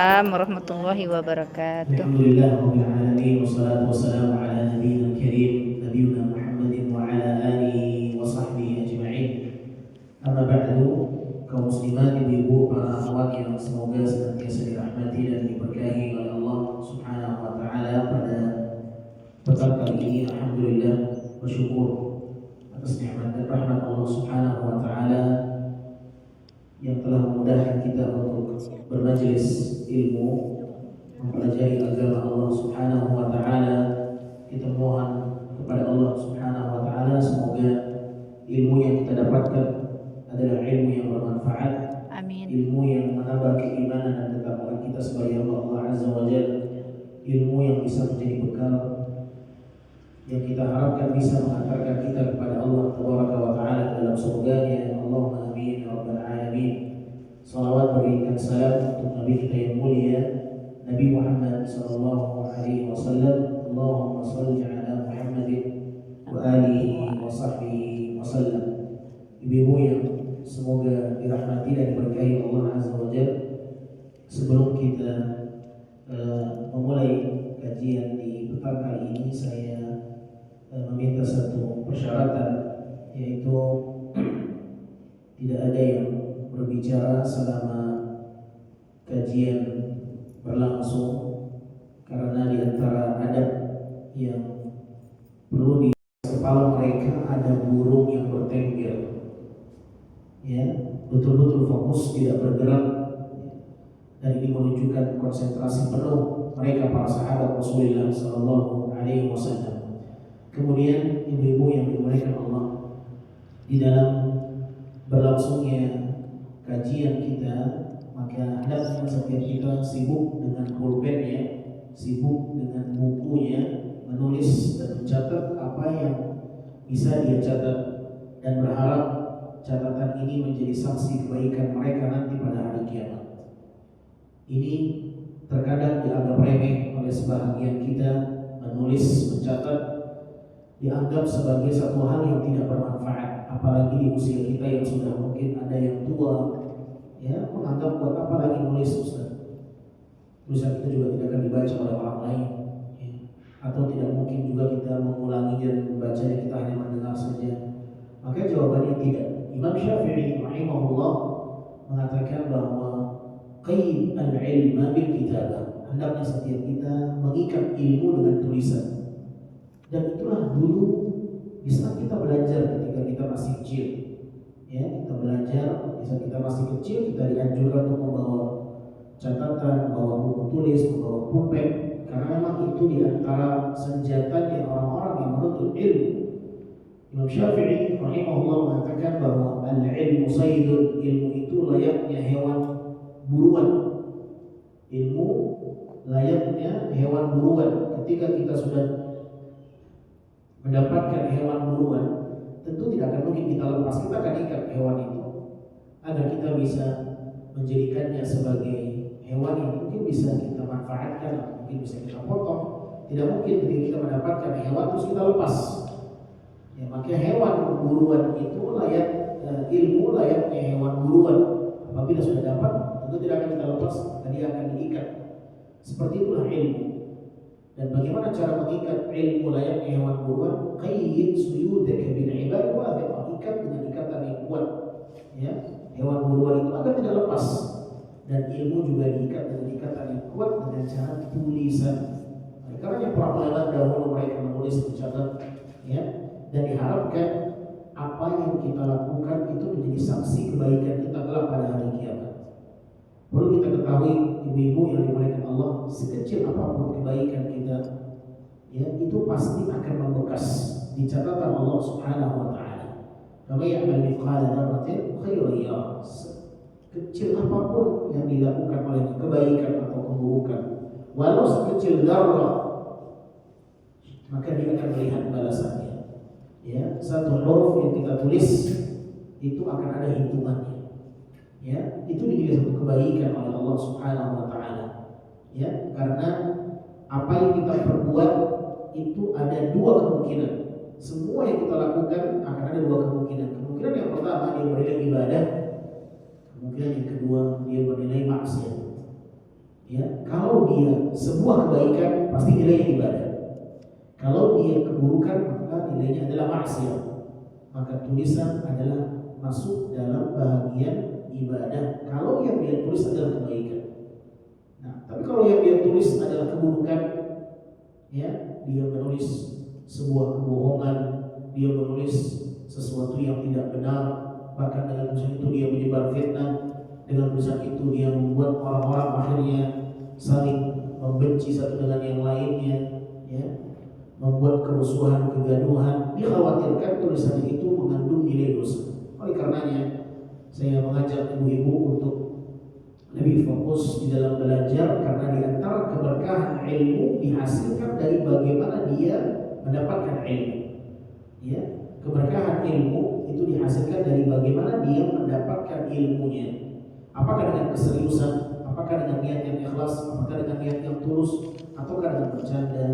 Assalamualaikum warahmatullahi wabarakatuh. Alhamdulillah rabbil alamin wassalatu wassalamu ala nabiyina karim nabiyuna Muhammadin wa ala alihi wa sahbihi ajma'in. Amma ba'du, kaum muslimat, ibu-ibu, para akhwat yang semoga senantiasa dirahmati dan diberkahi oleh Allah Subhanahu wa taala, pada petang kali ini alhamdulillah bersyukur atas nikmat dan rahmat Allah Subhanahu wa taala yang telah memudahkan kita untuk bermajelis ilmu, mempelajari agama Allah Subhanahu wa taala. Kita mohon kepada Allah Subhanahu wa taala semoga ilmu yang kita dapatkan adalah ilmu yang bermanfaat, Amin. ilmu yang menambah keimanan dan ketakwaan kita sebagai Allah Azza wa Jalla, ilmu yang bisa menjadi bekal yang kita harapkan bisa mengantarkan kita kepada Allah Tabaraka wa taala dalam surganya. Allahumma amin ya rabbal alamin. Salawat berikan salam untuk Nabi kita yang mulia Nabi Muhammad sallallahu alaihi wasallam. Allahumma shalli ala Muhammadin wa alihi wa sahbihi wasallam. Ibu-ibu yang semoga dirahmati dan diberkahi Allah Azza wa Jalla, sebelum kita memulai kajian di petang kali ini, saya meminta satu persyaratan, yaitu tidak ada yang berbicara selama kajian berlangsung, karena di antara adab yang perlu di kepala mereka ada burung yang bertengger, ya, betul-betul fokus tidak bergerak, dan ini menunjukkan konsentrasi penuh mereka para sahabat Rasulullah Sallallahu Alaihi Wasallam. Kemudian ibu-ibu yang dimuliakan Allah, di dalam berlangsungnya kajian kita, maka hendaknya setiap kita sibuk dengan pulpennya, sibuk dengan bukunya, menulis dan mencatat apa yang bisa dia catat, dan berharap catatan ini menjadi saksi kebaikan mereka nanti pada hari kiamat. Ini terkadang dianggap remeh oleh sebahagian kita, menulis, mencatat dianggap sebagai satu hal yang tidak bermanfaat, apalagi di usia kita yang sudah mungkin ada yang tua, ya, menganggap buat apa lagi nulis, Ustaz. Tulisan kita juga tidak akan dibaca oleh orang lain, ya. Atau tidak mungkin juga kita mengulangi dan membacanya, kita hanya mendengar saja. Maka jawabannya tidak. Imam Syafi'i rahimahullah mengatakan bahwa qaid al-ilma bil kitabah, hendaknya setiap kita mengikat ilmu dengan tulisan. Dan itulah dulu di saat kita belajar ketika kita masih kecil, ya, kita belajar di saat kita masih kecil, kita dianjurkan untuk membawa catatan, membawa buku tulis, membawa pulpen, karena memang itu di antara senjatanya orang-orang yang menuntut ilmu. Imam Syafi'i rahimahullah mengatakan bahwa al-ilmu saydun, ilmu itu layaknya hewan buruan. Ilmu layaknya hewan buruan. Ketika kita sudah mendapatkan hewan buruan, tentu tidak akan mungkin kita lepas. Kita akan ikat hewan itu agar kita bisa menjadikannya sebagai hewan yang mungkin bisa kita manfaatkan, mungkin bisa kita potong. Tidak mungkin ketika kita mendapatkan hewan terus kita lepas, ya. Maka hewan buruan itu layak, ilmu layaknya hewan buruan. Apabila sudah dapat, tentu tidak akan kita lepas, dan dia akan diikat. Seperti itulah ilmu. Dan bagaimana cara mengikat ilmu layaknya hewan buruan? Qayyid suyudaka bil ibad wa ikat dengan ikatan yang kuat, ya, hewan buruan itu agar tidak lepas. Dan ilmu juga diikat dengan ikatan yang kuat dengan cara tulisan. Karena yang para ulama dahulu mereka menulis, mencatat, ya, dan diharapkan apa yang kita lakukan itu menjadi saksi kebaikan kita kelak pada hari kiamat. Perlu kita ketahui, ibu-ibu yang dimuliakan Allah, sekecil apapun kebaikan kita, ya, itu pasti akan membekas di catatan Allah Subhanahu wa taala. Kama ya'mal mithqala dzarratin khairan yarah. Kecil apapun yang dilakukan oleh kebaikan atau keburukan, walau sekecil dzarrah, maka dia akan melihat balasannya. Ya, satu huruf yang kita tulis itu akan ada hitungannya. Ya, itu menjadi satu kebaikan oleh Allah Subhanahu wa taala. Ya, karena apa yang kita perbuat itu ada dua kemungkinan. Semua yang kita lakukan akan ada dua kemungkinan. Kemungkinan yang pertama dia bernilai ibadah, kemungkinan yang kedua dia bernilai maksiat. Ya, kalau dia sebuah kebaikan pasti nilainya ibadah. Kalau dia keburukan maka nilainya adalah maksiat. Maka tulisan adalah masuk dalam bagian ibadah kalau yang dia tulis adalah kebaikan. Nah, tapi kalau yang dia tulis adalah keburukan, ya, dia menulis sebuah kebohongan, dia menulis sesuatu yang tidak benar, bahkan dengan tulisan itu dia menyebar fitnah, dengan tulisan itu dia membuat orang-orang akhirnya saling membenci satu dengan yang lainnya, ya, membuat kerusuhan, kegaduhan. Dikhawatirkan tulisan itu mengandung nilai dosa. Oleh karenanya saya mengajak ibu-ibu untuk lebih fokus di dalam belajar, karena di antara keberkahan ilmu dihasilkan dari bagaimana dia mendapatkan ilmu. Ya, keberkahan ilmu itu dihasilkan dari bagaimana dia mendapatkan ilmunya. Apakah dengan keseriusan, apakah dengan niat yang ikhlas, apakah dengan niat yang tulus, ataukah dengan bercanda,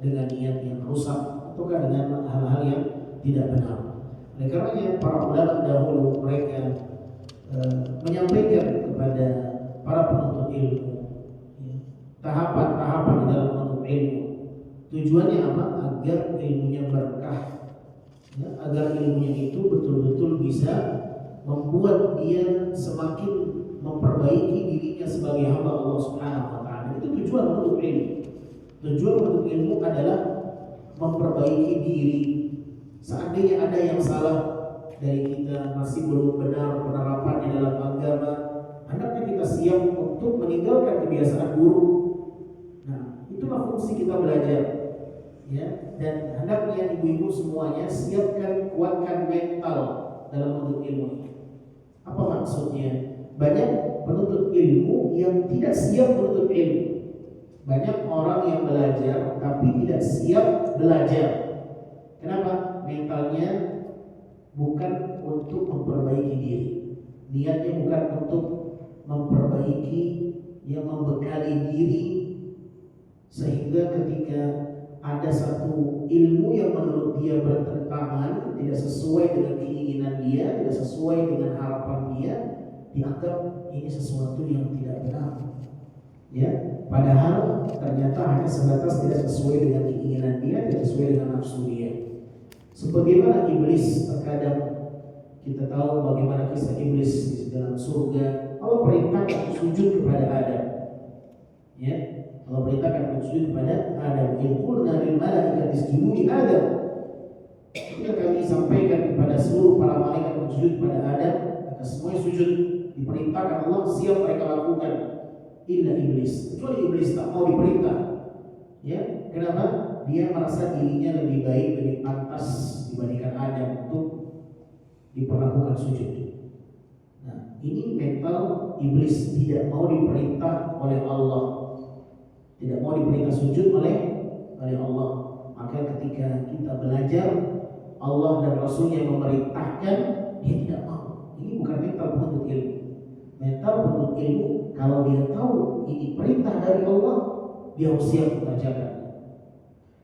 dengan niat yang rusak, ataukah dengan hal-hal yang tidak benar. Oleh karenanya para ulama dahulu mereka menyampaikan kepada para penuntut ilmu, ya, tahapan-tahapan di dalam menuntut ilmu. Tujuannya apa? Agar ilmunya berkah, ya, agar ilmunya itu betul-betul bisa membuat dia semakin memperbaiki dirinya sebagai hamba Allah Subhanahu wa taala. Itu tujuan menuntut ilmu. Tujuan menuntut ilmu adalah memperbaiki diri. Seandainya ada yang salah dari kita, masih belum benar penerapannya dalam agama, hendaknya kita siap untuk meninggalkan kebiasaan buruk. Nah, itulah fungsi kita belajar, ya. Dan hendaknya ibu-ibu semuanya siapkan, kuatkan mental dalam menuntut ilmu. Apa maksudnya? Banyak penuntut ilmu yang tidak siap menuntut ilmu. Banyak orang yang belajar tapi tidak siap belajar. Kenapa? Mentalnya bukan untuk memperbaiki diri. Niatnya bukan untuk memperbaiki, yang membekali diri, sehingga ketika ada satu ilmu yang menurut dia bertentangan, tidak sesuai dengan keinginan dia, tidak sesuai dengan harapan dia, dianggap ini sesuatu yang tidak benar. Ya, padahal ternyata hanya sebatas tidak sesuai dengan keinginan dia, tidak sesuai dengan nafsu dia. Sebagaimana iblis, terkadang kita tahu bagaimana kisah iblis di dalam surga. Allah perintahkan untuk sujud kepada Adam. Ya, Allah perintahkan untuk sujud kepada Adam. Qulna lil malaikati isjudu li Adam. Ketika kami sampaikan kepada seluruh para malaikat untuk sujud kepada Adam, maka semuanya sujud. Diperintahkan Allah, siap mereka lakukan. Illa iblis, kecuali iblis tak mau diperintah. Ya, kenapa? Dia merasa dirinya lebih baik, lebih pantas dibandingkan Adam untuk diperlakukan sujud. Nah, ini mental iblis, tidak mau diperintah oleh Allah, tidak mau diperintah sujud oleh Allah. Maka ketika kita belajar, Allah dan Rasulnya memerintahkan, dia tidak mau. Ini bukan mental penuntut ilmu. Mental penuntut ilmu, kalau dia tahu ini perintah dari Allah, dia harus siap mengerjakan.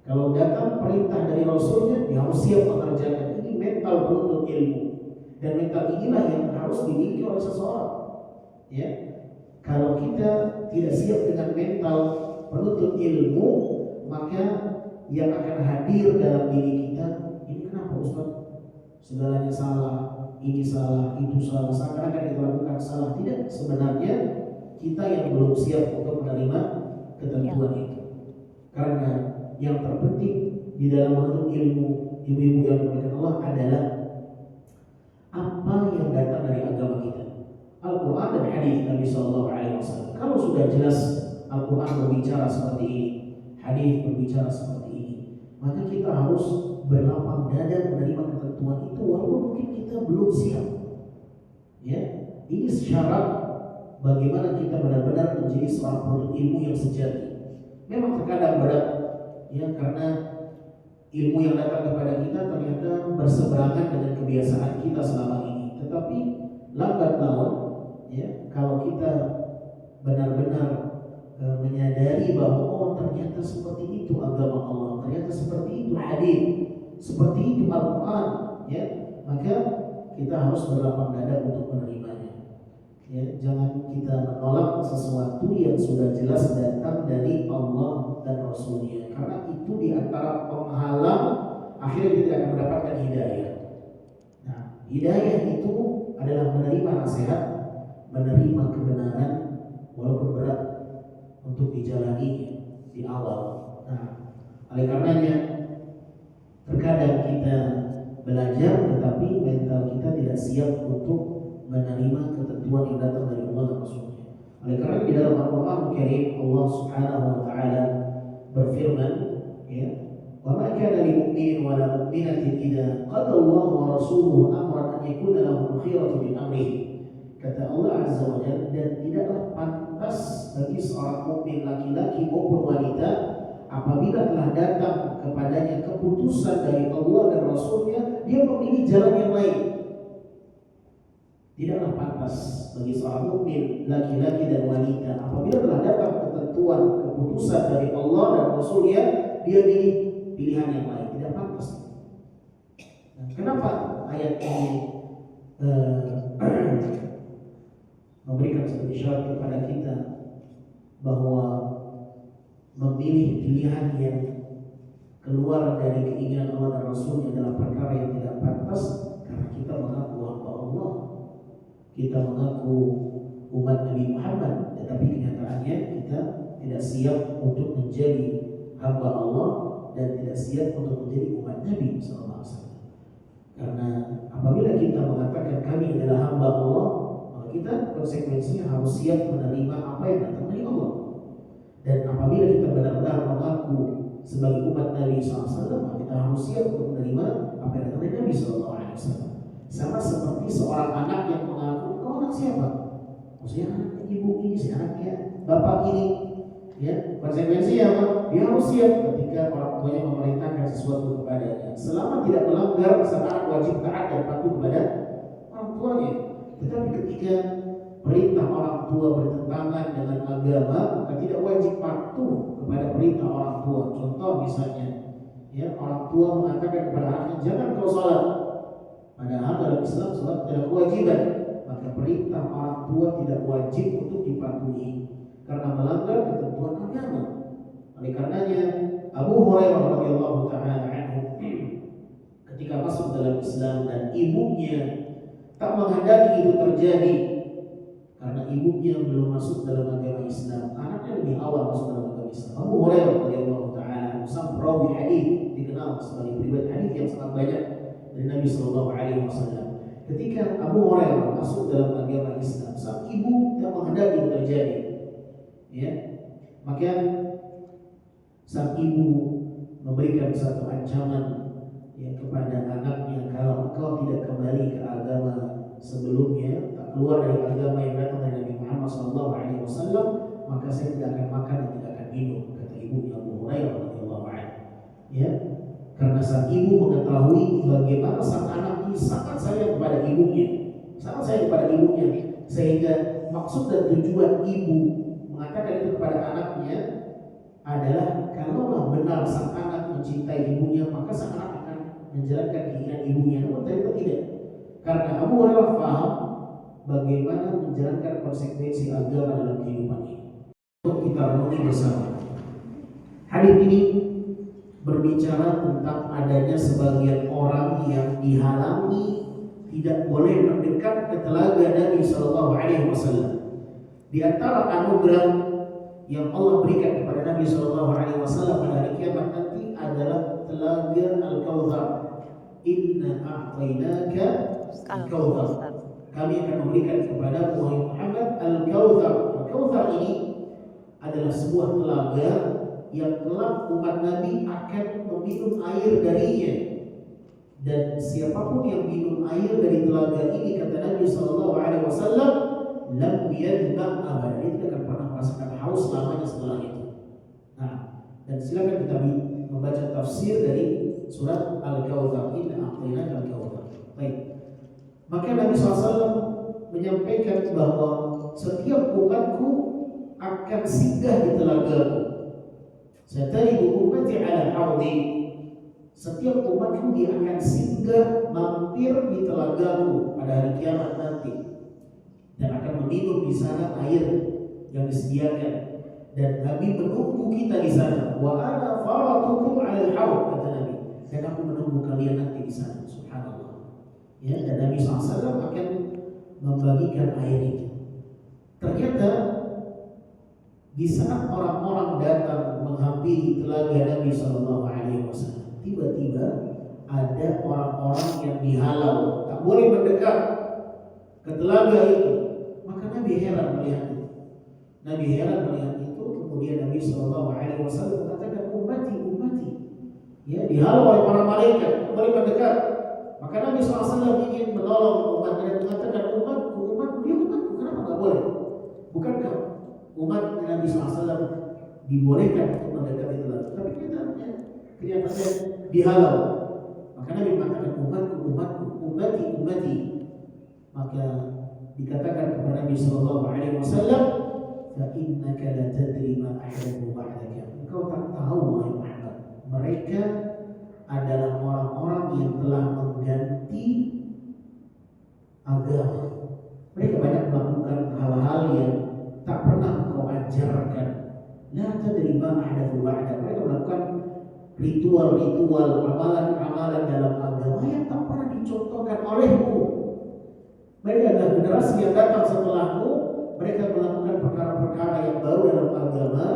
Kalau datang perintah dari Rasulnya, dia harus siap mengerjakan. Ini mental penuntut ilmu. Dan mental inilah yang harus dimiliki oleh seseorang. Ya, kalau kita tidak siap dengan mental penuntut ilmu, maka yang akan hadir dalam diri kita, ini kenapa Ustaz? Segalanya salah, ini salah, itu salah, seakan-akan kita lakukan salah. Tidak, sebenarnya kita yang belum siap untuk menerima ketentuan itu. Karena yang terpenting di dalam menuntut ilmu, ibu-ibu yang dimuliakan Allah, adalah apa yang datang dari agama kita, Al-Quran dan hadis Nabi Sallallahu Alaihi Wasallam. Kalau sudah jelas Al-Quran berbicara seperti ini, hadis berbicara seperti ini, maka kita harus berlapang dada menerima ketentuan itu, walaupun mungkin kita belum siap. Ya, ini syarat bagaimana kita benar-benar menjadi seorang penuntut ilmu yang sejati. Memang terkadang berat, ya, karena ilmu yang datang kepada kita ternyata berseberangan dengan kebiasaan kita selama ini. Tetapi lambat laun, ya, kalau kita benar-benar menyadari bahwa oh ternyata seperti itu agama Allah, ternyata seperti itu hadis, seperti itu Al-Quran, ya, maka kita harus berlapang dada untuk menerimanya. Ya, jangan kita menolak sesuatu yang sudah jelas datang dari Allah dan Rasulnya, karena itu diantara penghalang akhirnya kita tidak akan mendapatkan hidayah. Nah, hidayah itu adalah menerima nasihat, menerima kebenaran walaupun berat untuk dijalani di awal. Nah, oleh karenanya terkadang kita belajar tetapi mental kita tidak siap untuk menerima ketentuan yang datang dari Allah dan Rasulnya. Oleh karena di dalam Al-Quran Karim Allah Subhanahu wa Ta'ala berfirman, ya, wa ma kana lil mu'minin wa la mu'minatin idza qada Allah wa rasuluhu amran an yakuna lahum khiyaratu min amrihi. Kata Allah Azza wa Jalla, dan tidaklah pantas bagi seorang mukmin laki-laki maupun wanita apabila telah datang kepadanya keputusan dari Allah dan Rasulnya, dia memilih jalan yang lain. Tidaklah pantas bagi seorang mukmin laki-laki dan wanita apabila telah datang ketentuan keputusan dari Allah dan Rasulnya, dia pilih pilihan yang lain. Tidak pantas. Nah, kenapa ayat ini memberikan satu isyarat kepada kita bahwa memilih pilihan yang keluar dari keinginan Allah dan Rasulnya adalah perkara yang tidak pantas? Karena kita mengaku hamba Allah, kita mengaku umat Nabi Muhammad, tetapi kenyataannya kita tidak siap untuk menjadi hamba Allah dan tidak siap untuk menjadi umat Nabi SAW. Karena apabila kita mengatakan kami adalah hamba Allah, maka kita konsekuensinya harus siap menerima apa yang datang dari Allah. Dan apabila kita benar-benar mengaku sebagai umat Nabi SAW, maka kita harus siap untuk menerima apa yang datang dari Nabi SAW. Sama seperti seorang anak yang mengaku, kau anak siapa? Oh, saya anaknya ibu ini, saya anaknya bapak ini. Ya, konsekuensinya apa? Dia harus siap ketika orang tuanya memerintahkan sesuatu kepadanya. Selama tidak melanggar, sang anak wajib taat dan patuh kepada orang tuanya. Tetapi ketika perintah orang tua bertentangan dengan agama, maka tidak wajib patuh kepada perintah orang tua. Contoh misalnya, ya, orang tua mengatakan kepada anaknya, jangan kau salat. Padahal dalam Islam salat adalah kewajiban, maka perintah orang tua tidak wajib untuk dipatuhi karena melanggar ketentuan agama. Oleh karenanya Abu Hurairah radhiyallahu taala anhu ketika masuk dalam Islam dan ibunya tak menghendaki itu terjadi karena ibunya belum masuk dalam agama Islam, anaknya lebih awal masuk dalam agama Islam. Abu Hurairah radhiyallahu taala sang perawi hadis, dikenal sebagai pribadi hadis yang sangat banyak dari Nabi sallallahu alaihi wasallam. Ketika Abu Hurairah masuk dalam agama Islam, sang ibu tak menghendaki itu terjadi. Ya, maka sang ibu memberikan satu ancaman, ya, kepada anaknya, kalau engkau tidak kembali ke agama sebelumnya, tak keluar dari agama yang datang dari Nabi Muhammad SAW, maka saya tidak akan makan dan tidak akan minum, kata ibunya Abu Hurairah radhiyallahu anhu. Ya, karena sang ibu mengetahui bagaimana sang anak ini sangat sayang kepada ibunya, sangat sayang kepada ibunya, sehingga maksud dan tujuan ibu mengatakan itu kepada anaknya adalah kalaulah benar sang anak mencintai ibunya, maka sang anak akan menjalankan keinginan ibunya. Namun ternyata tidak, karena Abu Hurairah paham bagaimana menjalankan konsekuensi agama dalam kehidupan ini. Untuk kita renungi bersama. Hadis ini berbicara tentang adanya sebagian orang yang dihalangi tidak boleh mendekat ke telaga Nabi Sallallahu Alaihi Wasallam. Di antara anugerah yang Allah berikan kepada Nabi Sallallahu Alaihi Wasallam pada hari kiamat nanti adalah telaga Al-Kautsar. Inna a'tainaka Al-Kautsar. Kami akan memberikan kepada Muhammad Al-Kautsar. Al-Kautsar ini adalah sebuah telaga yang kelak umat Nabi akan meminum air darinya. Dan siapapun yang minum air dari telaga ini, kata Nabi Sallallahu Alaihi Wasallam, lam yadma abad, dia tidak akan pernah merasakan haus selamanya setelah itu. Nah, dan silakan kita membaca tafsir dari surat Al-Kautsar. Inna a'tainaka Al-Kautsar. Baik. Maka Nabi SAW menyampaikan bahwa setiap umatku akan singgah di telagaku. Sataridu ummati ala haudi. Setiap umatku dia akan singgah mampir di telagaku pada hari kiamat nanti. dan akan meminum di sana air yang disediakan, dan Nabi menunggu kita di sana. Wa ana faratukum 'alal haud, kata Nabi, dan aku menunggu kalian nanti di sana. Subhanallah. Ya, dan Nabi SAW akan membagikan air itu. Ternyata di saat orang-orang datang menghampiri telaga Nabi SAW, tiba-tiba ada orang-orang yang dihalau, tak boleh mendekat ke telaga itu. Maka Nabi heran melihat itu. Nabi heran melihat itu. Kemudian Nabi SAW mengatakan, ummati, ummati. Ya, dihalau oleh para malaikat, kembali mendekat. Maka Nabi SAW ingin menolong umatnya dan mengatakan, umatku, umatku, dia umatku, kenapa nggak boleh? Bukankah umat Nabi SAW dibolehkan untuk mendekati telaga? Tapi kenyataannya dihalau. Maka Nabi mengatakan, umatku, umatku, ummati, ummati. Maka dikatakan kepada Nabi SAW, fa innaka la tadri ma ahdathu ba'daka. Engkau tak tahu wahai Muhammad, mereka adalah orang-orang yang telah mengganti agama. Mereka banyak melakukan hal-hal yang tak pernah engkau ajarkan. La tadri ma ahdathu ba'daka. Mereka melakukan ritual-ritual, amalan-amalan dalam agama yang tak pernah dicontohkan olehmu. Mereka adalah generasi yang datang setelahmu. Mereka melakukan perkara-perkara yang baru dalam agama,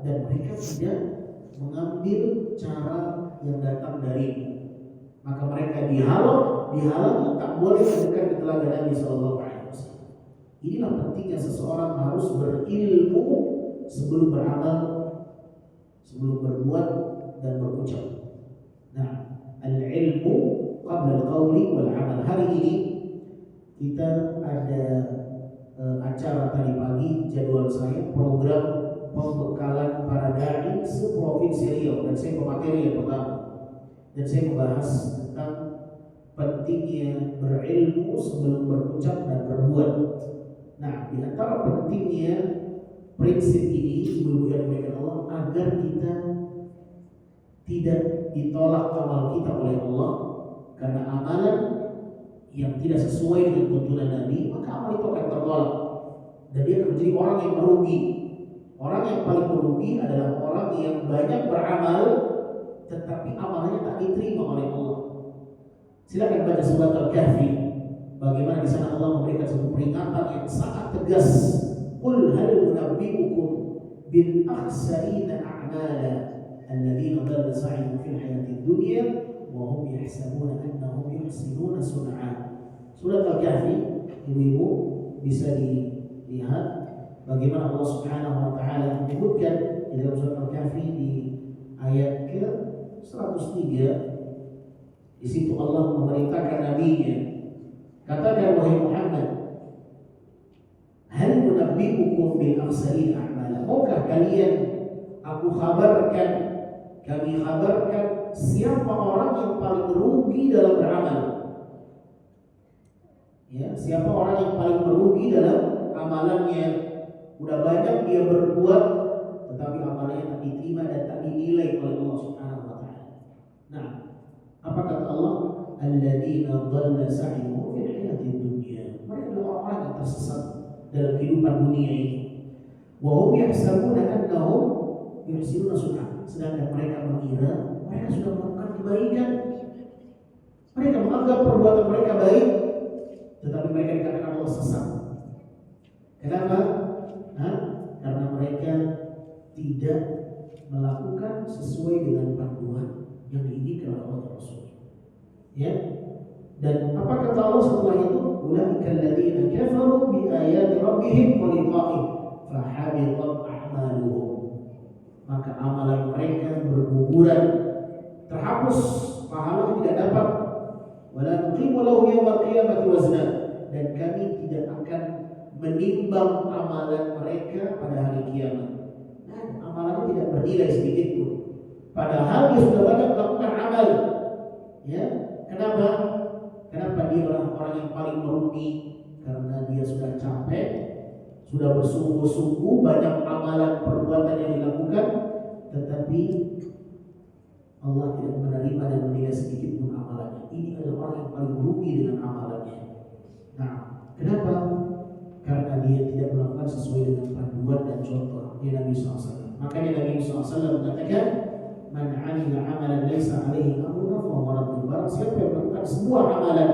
dan mereka tidak mengambil cara yang datang darimu. Maka mereka dihalau, tak boleh mendekat ke telaga Nabi SAW. Inilah pentingnya seseorang harus berilmu sebelum beramal, sebelum berbuat dan berucap. Nah, al-ilmu qabla al-qawli wal amal. Hari ini kita ada acara tadi pagi, jadwal saya, program pembekalan para dai se-Provinsi Riau, dan saya pemateri yang pertama. Dan saya membahas tentang pentingnya berilmu sebelum berucap dan berbuat. Nah, di antara pentingnya prinsip ini, ibu-ibu yang dimuliakan Allah, agar kita tidak ditolak amal kita oleh Allah, karena amalan yang tidak sesuai dengan tuntunan Nabi, maka amal itu akan tertolak dan dia akan menjadi orang yang merugi. Orang yang paling merugi adalah orang yang banyak beramal tetapi amalnya tak diterima oleh Allah. Silakan baca surat Al-Kahfi, bagaimana di sana Allah memberikan satu peringatan yang sangat tegas. Qul hal unabbi'ukum bil akhsarina a'mala alladziina dhalla sa'yuhum fil hayatid dunya wa hum yahsabuna annahum yuhsinuna sun'a. Surat Al-Kahfi, ibu-ibu bisa dilihat bagaimana Allah Subhanahu wa taala menyebutkan di dalam surat Al-Kahfi di ayat ke-103. Di situ Allah memerintahkan nabinya, katakan wahai Muhammad, hal unabbi'ukum bil akhsarin a'mala. Maukah kalian aku khabarkan, kami khabarkan siapa orang yang paling merugi dalam beramal? Ya, siapa orang yang paling merugi dalam amalannya? Udah banyak dia berbuat, tetapi amalannya tak diterima dan tak dinilai oleh Allah Subhanahu wa taala. Nah, apa kata Allah? Alladziina dhalla sa'yuhum fil hayatid dunya. Mereka adalah orang yang tersesat dalam kehidupan dunia ini. Wa hum yahsabuna annahum yuhsinuna sun'a. Sedangkan mereka mengira mereka sudah melakukan kebaikan. Mereka menganggap perbuatan mereka baik, tetapi mereka dikatakan Allah sesat. Kenapa? Karena mereka tidak melakukan sesuai dengan panduan yang diinginkan oleh Allah Rasul. Ya. Dan apa kata Allah setelah itu? Ulaika alladziina kafaru bi ayati rabbihim wa liqa'ihi fa habitat a'maluhum. Maka amalan mereka berguguran, terhapus, pahalanya tidak dapat. Wala nuqimu lahum yaumil qiyamati wazna. Dan kami tidak akan menimbang amalan mereka pada hari kiamat. Nah, amalannya tidak bernilai sedikit pun. Padahal dia sudah banyak melakukan amal. Ya, kenapa? Kenapa dia orang yang paling merugi? Karena dia sudah capek, sudah bersungguh-sungguh banyak amalan perbuatan yang dilakukan, tetapi Allah tidak menerima dan menilai sedikit pun amalannya. Ini adalah orang yang paling merugi dengan amalannya. Nah, kenapa? dia tidak melakukan sesuai dengan panduan dan contoh Nabi SAW. Makanya Nabi SAW mengatakan, "Man 'amila 'amalan laisa 'alaihi amruna fa huwa raddun." Barang siapa yang melakukan sebuah amalan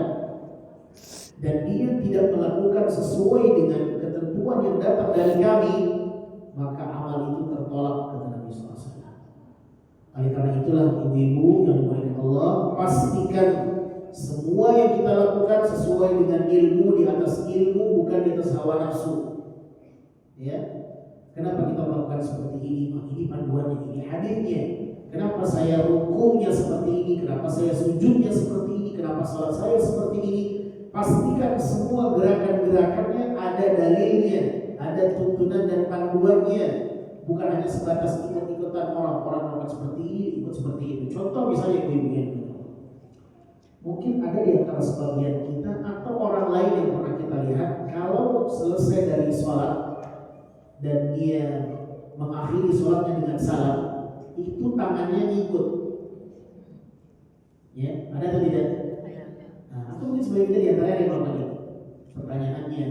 dan dia tidak melakukan sesuai dengan ketentuan yang datang dari kami, maka amal itu tertolak, kata Nabi SAW. Oleh karena itulah ibu-ibu yang dimuliakan Allah, pastikan semua yang kita lakukan sesuai dengan ilmu, di atas ilmu, bukan di atas hawa nafsu. Ya, kenapa kita melakukan seperti ini? Ini panduannya, ini hadirnya. Kenapa saya rukunya seperti ini? Kenapa saya sujudnya seperti ini? Kenapa salat saya seperti ini? Pastikan semua gerakan-gerakannya ada dalilnya, ada tuntunan dan panduannya, bukan hanya sebatas ikut-ikutan orang-orang melakukan seperti ini, ikut seperti itu. Contoh misalnya ibu-ibu yang mungkin ada di antara sebagian kita atau orang lain yang pernah kita lihat, kalau selesai dari sholat dan dia mengakhiri sholatnya dengan salam, itu tangannya ngikut. Ya, ada atau tidak? Nah, atau mungkin sebagian di antara yang melakukan itu. Pertanyaannya,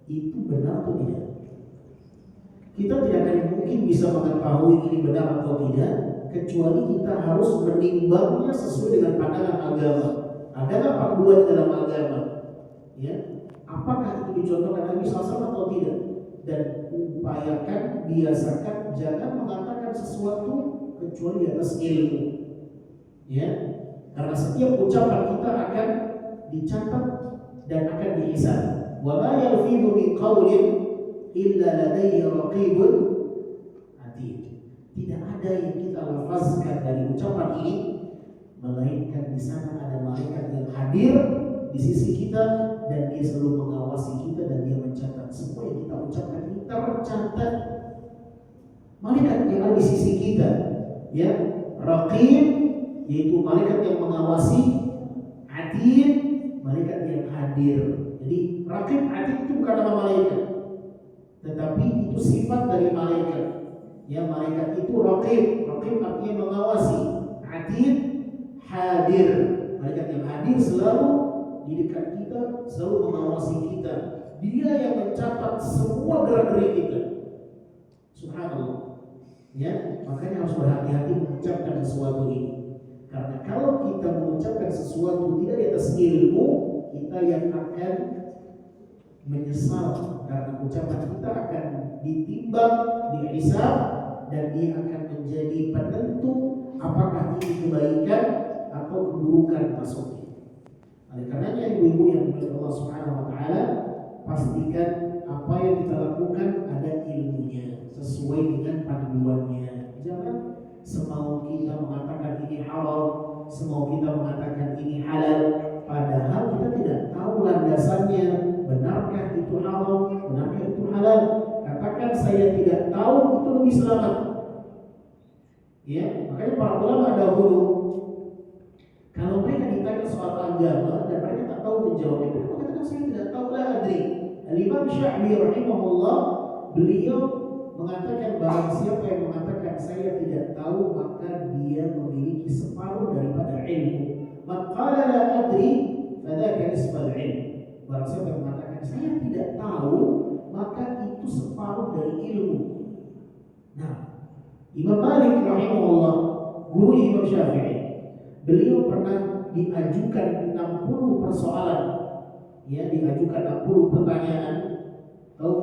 itu benar atau tidak? Kita tidak akan mungkin bisa mengetahui ini benar atau tidak, kecuali kita harus menimbangnya sesuai dengan pandangan agama. Adakah panduan dalam agama? Ya, apakah itu dicontohkan Nabi SAW atau tidak? Dan upayakan, biasakan jangan mengatakan sesuatu kecuali di atas ilmu. Ya, karena setiap ucapan kita akan dicatat dan akan dihisab. Wa ma yalfidu min qawlin illa ladayhi raqibun atid. Tidak ada yang kita lafazkan dari ucapan ini melainkan di sana ada malaikat yang hadir di sisi kita dan dia selalu mengawasi kita dan dia mencatat semua yang kita ucapkan ini tercatat. Malaikat yang ada di sisi kita, ya, raqib yaitu malaikat yang mengawasi, atid malaikat yang hadir. Jadi raqib, atid itu bukan nama malaikat, tetapi itu sifat dari malaikat. Ya, malaikat itu raqib, raqib artinya mengawasi, atid hadir, malaikat yang hadir selalu di dekat kita, selalu mengawasi kita. Dia yang mencatat semua gerak-gerik kita. Subhanallah. Ya, makanya harus berhati-hati mengucapkan sesuatu ini. Karena kalau kita mengucapkan sesuatu tidak di atas ilmu, kita yang akan menyesal, karena ucapan kita akan ditimbang, dihisab, dan dia akan menjadi penentu apakah ini kebaikan atau keburukan masuknya. Oleh karenanya ibu-ibu yang dimuliakan Allah Subhanahu wa taala, pastikan apa yang kita lakukan ada ilmunya, sesuai dengan panduannya. Jangan semau kita mengatakan ini halal, semau kita mengatakan ini halal, padahal kita tidak tahu landasannya. Benarkah itu halal? Benarkah itu halal? Katakan saya tidak tahu, itu lebih selamat. Ya, makanya para ulama dahulu kalau mereka ditanya soal agama dan mereka tak tahu menjawabnya, mereka mengatakan saya tidak tahu, la adri. Al-Imam Sya'bi rahimahullah, beliau mengatakan barang siapa yang mengatakan saya tidak tahu, maka dia memiliki separuh daripada ilmu. Man qala la adri fadzaka nisfal ilm. Barang siapa yang mengatakan saya tidak tahu, maka itu separuh dari ilmu. Nah, Imam Malik rahimahullah, guru Imam Syafi'i, beliau pernah diajukan 60 persoalan. Ya, diajukan 60 pertanyaan. Tahu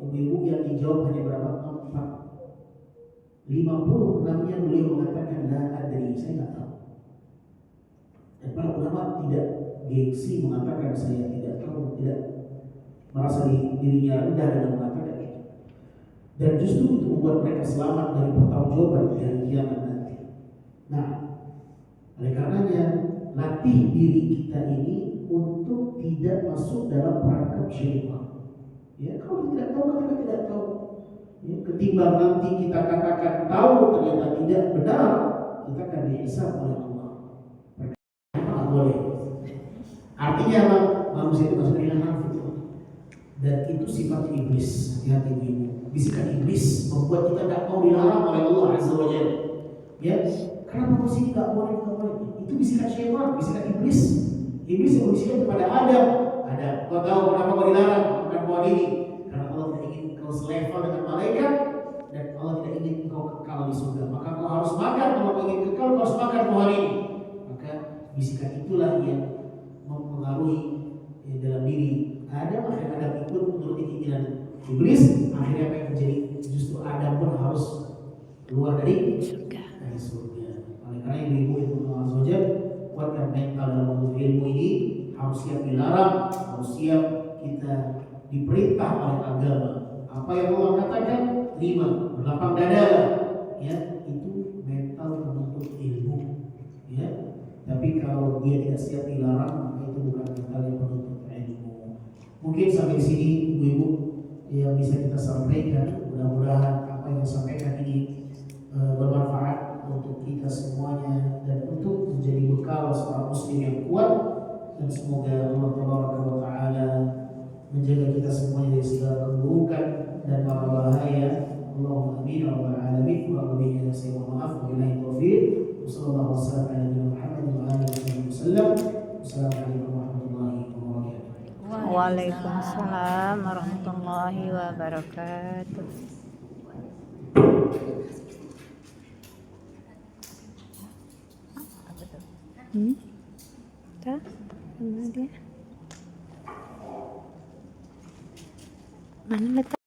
ibu-ibu yang dijawab hanya berapa? 4. 56-nya beliau mengatakan la adri, saya tidak tahu. Dan para ulama tidak gengsi mengatakan saya tidak tahu, tidak merasa dirinya rendah dengan mengatakan itu. Dan justru itu membuat mereka selamat dari pertanggungjawaban di hari kiamat nanti. Nah, oleh karenanya latih diri kita ini untuk tidak masuk dalam perangkap syaitan. Ya, kalau tidak tahu kita tidak tahu. Ya, ketimbang nanti kita katakan tahu ternyata tidak benar, kita akan dihisab oleh Allah. Perkara boleh. Artinya apa? Manusia itu masuk dalam nafsu. Dan itu sifat iblis. Hati-hati ibu. Bisikan iblis membuat kita tidak mau dilarang oleh Allah Azza wa Jalla. Ya, karena manusia ini tidak boleh. Itu bisikan syaitan, bisikan iblis. Iblis yang berbicara kepada Adam. Kau tahu kenapa kau dilarang makan buah ini? Karena engkau selevel dengan malaikat, dan Allah tidak ingin engkau kekal di surga. Maka kau harus makan, kalau kau ingin kekal kau harus makan pohon ini. Maka bisikan itulah yang mempengaruhi dalam diri Adam. Akhirnya Adam ikut menuruti keinginan iblis. Akhirnya apa yang terjadi? Justru Adam pun harus keluar dari surga. Oleh karena ibu-ibu yang Allah Azza kuatkan mental dalam menuntut ilmu ini, harus siap dilarang, harus siap kita diperintah oleh agama. Apa yang Allah katakan, terima, berlapang dada, ya, itu mental penuntut ilmu, ya. Tapi kalau dia tidak siap dilarang, maka itu bukan mental yang penuntut ilmu. Mungkin sampai di sini ibu-ibu yang bisa kita sampaikan. Mudah-mudahan apa yang disampaikan ini bermanfaat untuk kita semuanya dan untuk menjadi bekal seorang muslim yang kuat. Dan semoga Allah Taala menjaga kita semuanya dari segala keburukan dan mara bahaya. Allahumma amin wa rabbal alamin. Wa billahi saya mohon maaf, wabillahi taufiq. Wassallallahu wasallam ala Muhammad wa alihi wasallam. Wassalamualaikum warahmatullahi wabarakatuh. Waalaikumsalam warahmatullahi wabarakatuh. Tah? Mana dia? Mana letak?